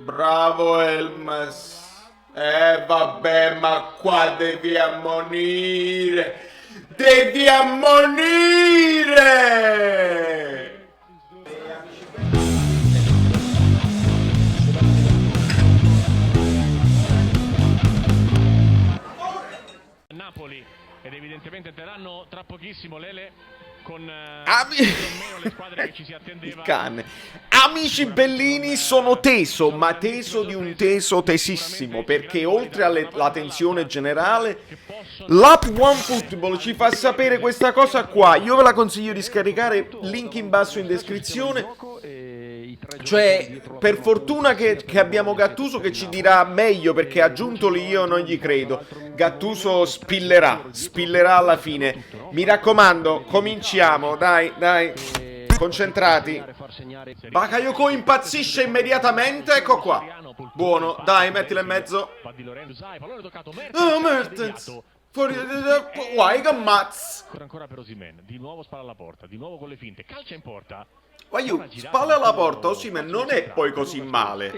Bravo Elmas. Vabbè, ma qua devi ammonire. Devi ammonire! Napoli ed evidentemente entreranno tra pochissimo Lele con meno le squadre che ci si attendeva. Il cane. Amici bellini, sono teso, ma teso di un teso tesissimo, perché oltre alla tensione generale, l'app OneFootball ci fa sapere questa cosa qua. Io ve la consiglio di scaricare, link in basso in descrizione. Cioè, per fortuna che abbiamo Gattuso che ci dirà meglio, perché a Giuntoli io non gli credo. Gattuso spillerà alla fine. Mi raccomando, cominciamo, dai, concentrati. Bakayoko impazzisce immediatamente, ecco qua. Buono, dai, mettila in mezzo. Oh, Mertens. Fuori, guai, che mazz. Ancora per Osimhen, di nuovo spalla alla porta, di nuovo con le finte, calcia in porta. Guai, spalle alla porta, Osimhen non è poi così male.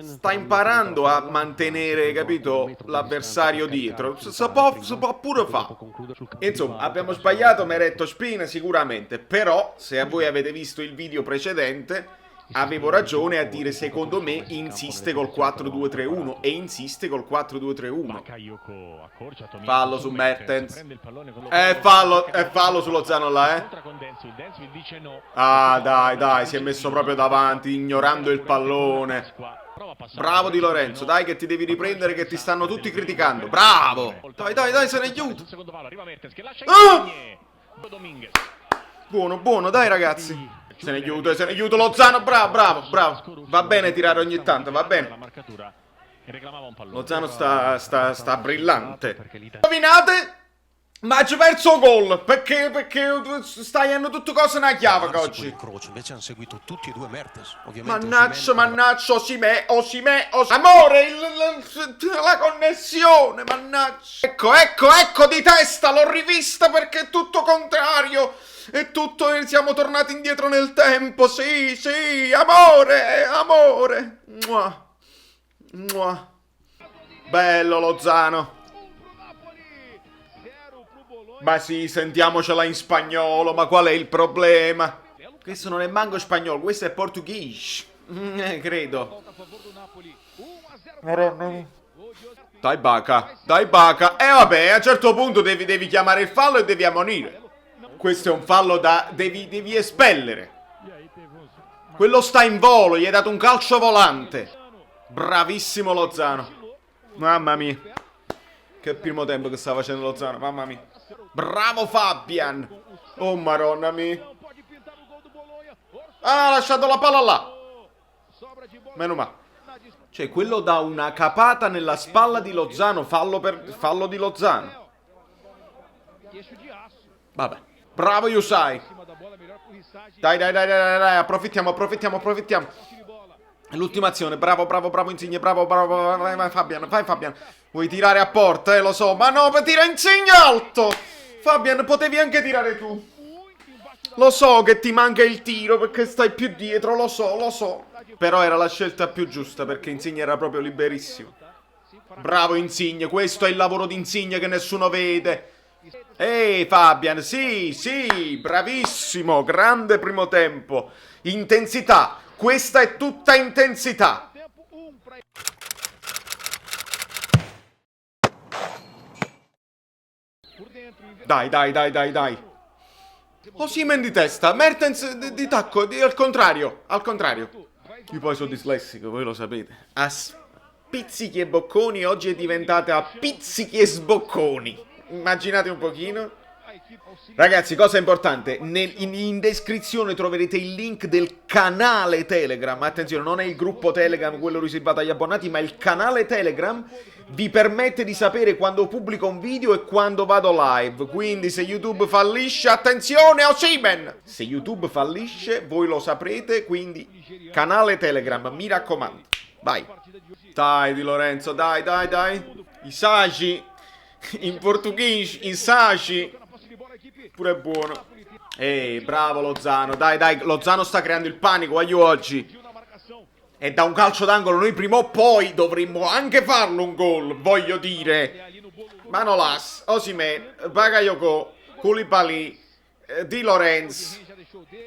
Sta imparando a mantenere, capito, l'avversario dietro. Si può pure fare. Insomma, abbiamo sbagliato Meretto Spina sicuramente, però se voi avete visto il video precedente avevo ragione a dire, secondo me insiste col 4-2-3-1 e insiste col 4-2-3-1. Fallo su Mertens. È fallo su Lozano là, Ah, dai, si è messo proprio davanti, ignorando il pallone. Bravo Di Lorenzo, dai che ti devi riprendere, che ti stanno tutti criticando. Bravo! Dai, se ne aiuta. Ah! Buono, dai ragazzi. Se ne aiuto Lozano, bravo. Va bene tirare ogni tanto, va bene. Lozano sta brillante. Rovinate? Ma ci perso gol, perché stai hanno tutte cose una chiave oggi. Invece hanno seguito tutti e due Mertens. Mannaggia, Osimhen. Amore, la connessione, mannaggia. Ecco di testa, l'ho rivista perché è tutto contrario. È tutto, siamo tornati indietro nel tempo, sì, amore. Mua. Bello Lozano. Ma sì, sentiamocela in spagnolo, ma qual è il problema? Questo non è manco spagnolo, questo è portoghese. Credo. Dai Baca. Vabbè, a un certo punto devi chiamare il fallo e devi ammonire. Questo è un fallo da devi espellere. Quello sta in volo, gli hai dato un calcio volante. Bravissimo Lozano. Mamma mia. Che primo tempo che sta facendo Lozano, mamma mia. Bravo Fabian. Oh maronna mia. Ah, ha lasciato la palla là. Meno male. Cioè, quello dà una capata nella spalla di Lozano. Fallo di Lozano. Vabbè. Bravo Yusai. Dai, approfittiamo. L'ultima azione, bravo Insigne, bravo, vai Fabian. Vuoi tirare a porta, lo so, ma no, tira Insigne alto. Fabian, potevi anche tirare tu. Lo so che ti manca il tiro perché stai più dietro, lo so. Però era la scelta più giusta perché Insigne era proprio liberissimo. Bravo Insigne, questo è il lavoro di Insigne che nessuno vede. Ehi Fabian, sì, bravissimo, grande primo tempo. Intensità, questa è tutta intensità. Dai. Osimhen di testa, Mertens di tacco, al contrario. Io poi sono dislessico, voi lo sapete. A spizzichi e bocconi oggi è diventata a pizzichi e sbocconi. Immaginate un pochino. Ragazzi, cosa importante, in descrizione troverete il link del canale Telegram. Attenzione, non è il gruppo Telegram, quello riservato agli abbonati, ma il canale Telegram vi permette di sapere quando pubblico un video e quando vado live. Quindi se YouTube fallisce, attenzione Osimhen! Se YouTube fallisce, voi lo saprete, quindi canale Telegram, mi raccomando. Vai. Dai Di Lorenzo, dai. Isagi. In portoghese, Isagi. Pure buono. Ehi, bravo Lozano. Dai, Lozano sta creando il panico, aiuto oggi. E da un calcio d'angolo noi prima o poi dovremmo anche farlo un gol, voglio dire. Manolas, Osimhen, Bakayoko, Koulibaly, Di Lorenz.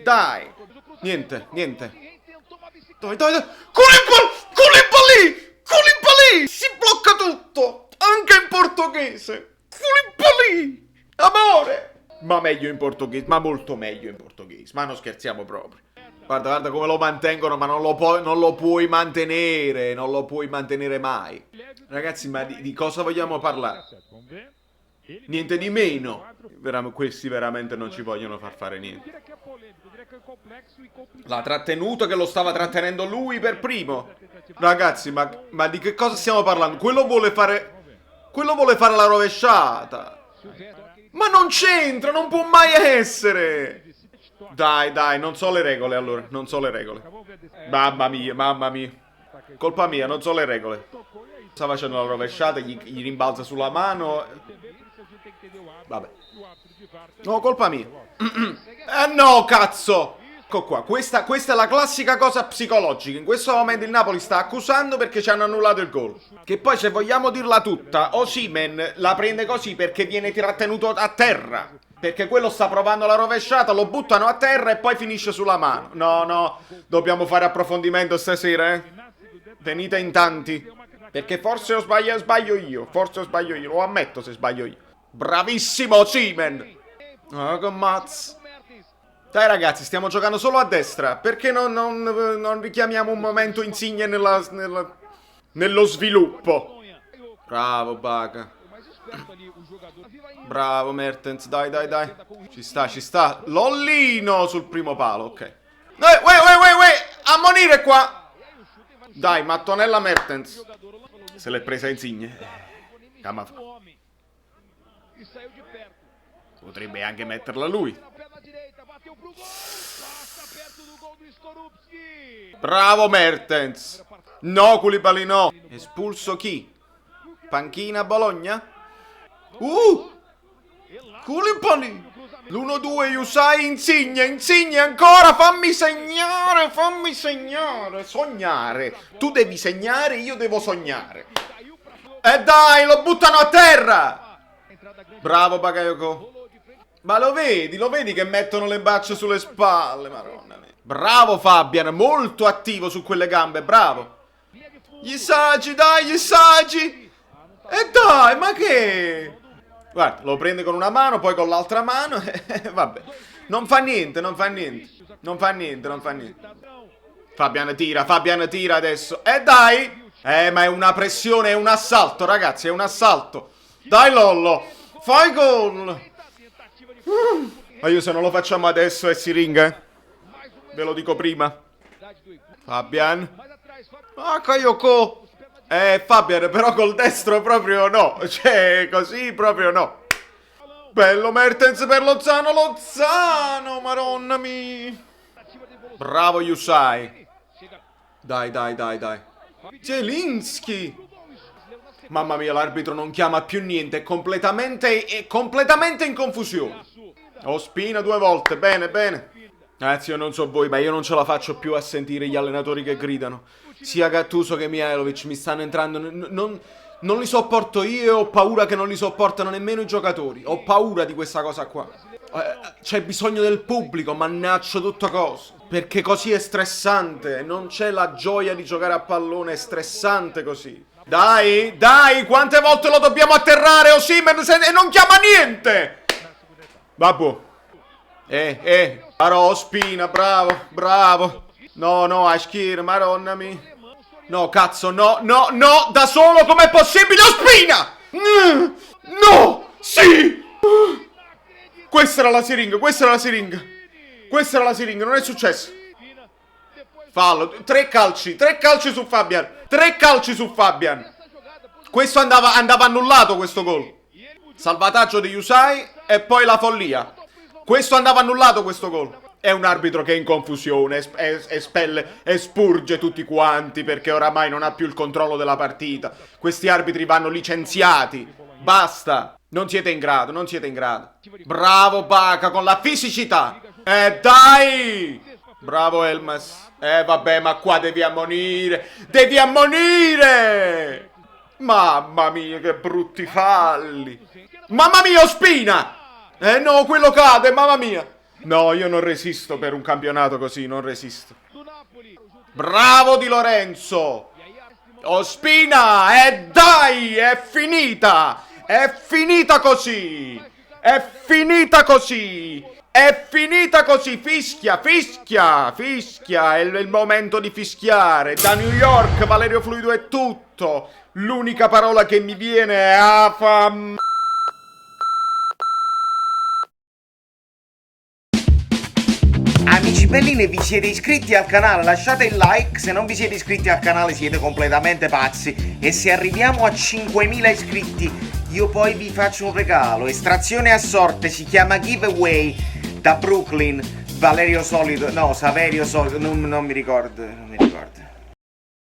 Dai. Niente. Dai. Koulibaly! Si blocca tutto! Anche in portoghese! Koulibaly! Amore! Ma meglio in portoghese, ma molto meglio in portoghese. Ma non scherziamo proprio. Guarda come lo mantengono, ma non lo puoi mantenere. Non lo puoi mantenere mai. Ragazzi, ma di cosa vogliamo parlare? Niente di meno. Questi veramente non ci vogliono far fare niente. L'ha trattenuto che lo stava trattenendo lui per primo. Ragazzi, ma di che cosa stiamo parlando? Quello vuole fare la rovesciata. Ma non c'entra, non può mai essere. Dai, non so le regole allora. Non so le regole. Mamma mia. Colpa mia, non so le regole. Sta facendo la rovesciata, gli rimbalza sulla mano. Vabbè. No, colpa mia. No, cazzo. Ecco qua, questa è la classica cosa psicologica. In questo momento il Napoli sta accusando perché ci hanno annullato il gol. Che poi, se vogliamo dirla tutta, Osimhen la prende così perché viene trattenuto a terra. Perché quello sta provando la rovesciata, lo buttano a terra e poi finisce sulla mano. No, dobbiamo fare approfondimento stasera, eh? Venite in tanti. Perché forse sbaglio io. Lo ammetto se sbaglio io. Bravissimo Osimhen. Oh, che mazzo. Dai ragazzi, stiamo giocando solo a destra. Perché non richiamiamo un momento Insigne nello sviluppo? Bravo Bacca. Bravo Mertens, dai. Ci sta. Lollino sul primo palo, ok. Ammonire qua. Dai, mattonella Mertens. Se l'è presa Insigne. Potrebbe anche metterla lui. Bravo Mertens. No, Koulibaly no. Espulso chi? Panchina Bologna? Koulibaly. L'1-2 Yusai, Insigne ancora. Fammi segnare. Sognare. Tu devi segnare, io devo sognare. E dai, lo buttano a terra. Bravo Bakayoko. Ma lo vedi che mettono le bacce sulle spalle, madonna mia. Bravo Fabian, molto attivo su quelle gambe, bravo. Gli saggi. E dai, ma che? Guarda, lo prende con una mano, poi con l'altra mano. Vabbè, non fa niente. Fabian tira adesso. E dai. Ma è una pressione, è un assalto, ragazzi, è un assalto. Dai Lollo, fai gol. Ma io se non lo facciamo adesso è siringa, ve lo dico prima. Fabian. Bakayoko. Fabian, però col destro proprio no. Cioè, così proprio no. Bello Mertens per Lozano, madonna mia. Bravo Yusai. Dai. Zielinski. Mamma mia, l'arbitro non chiama più niente, è completamente in confusione. Ospina 2 volte, bene. Ragazzi, io non so voi, ma io non ce la faccio più a sentire gli allenatori che gridano. Sia Gattuso che Mihajlovic mi stanno entrando, non li sopporto io e ho paura che non li sopportano nemmeno i giocatori. Ho paura di questa cosa qua. C'è bisogno del pubblico, mannaccio tutto coso. Perché così è stressante, non c'è la gioia di giocare a pallone, è stressante così. Dai, quante volte lo dobbiamo atterrare Osimhen e non chiama niente? Vabbè. Però Spina, bravo. No, Ashkir, madonna mia. No, cazzo, no, da solo com'è possibile Ospina? No, sì. Questa era la siringa, non è successo. Fallo, 3 calci su Fabian. Questo andava annullato questo gol. Salvataggio di Yusai e poi la follia. Questo andava annullato questo gol. È un arbitro che è in confusione, espurge tutti quanti perché oramai non ha più il controllo della partita. Questi arbitri vanno licenziati. Basta. Non siete in grado. Bravo Bacca con la fisicità. Dai! Bravo Elmas. Vabbè, ma qua devi ammonire. Devi ammonire! Mamma mia, che brutti falli. Mamma mia, Ospina! No, quello cade, mamma mia. No, io non resisto per un campionato così, non resisto. Bravo Di Lorenzo! Ospina! Dai, è finita! È finita così! È finita così! È finita così! Fischia, fischia, fischia! È il momento di fischiare! Da New York, Valerio Fluido è tutto! L'unica parola che mi viene è AFAM... Amici belline, vi siete iscritti al canale? Lasciate il like, se non vi siete iscritti al canale siete completamente pazzi. E se arriviamo a 5.000 iscritti, io poi vi faccio un regalo. Estrazione a sorte, si chiama Giveaway, da Brooklyn, Valerio Solido, no, Saverio Solido, non mi ricordo,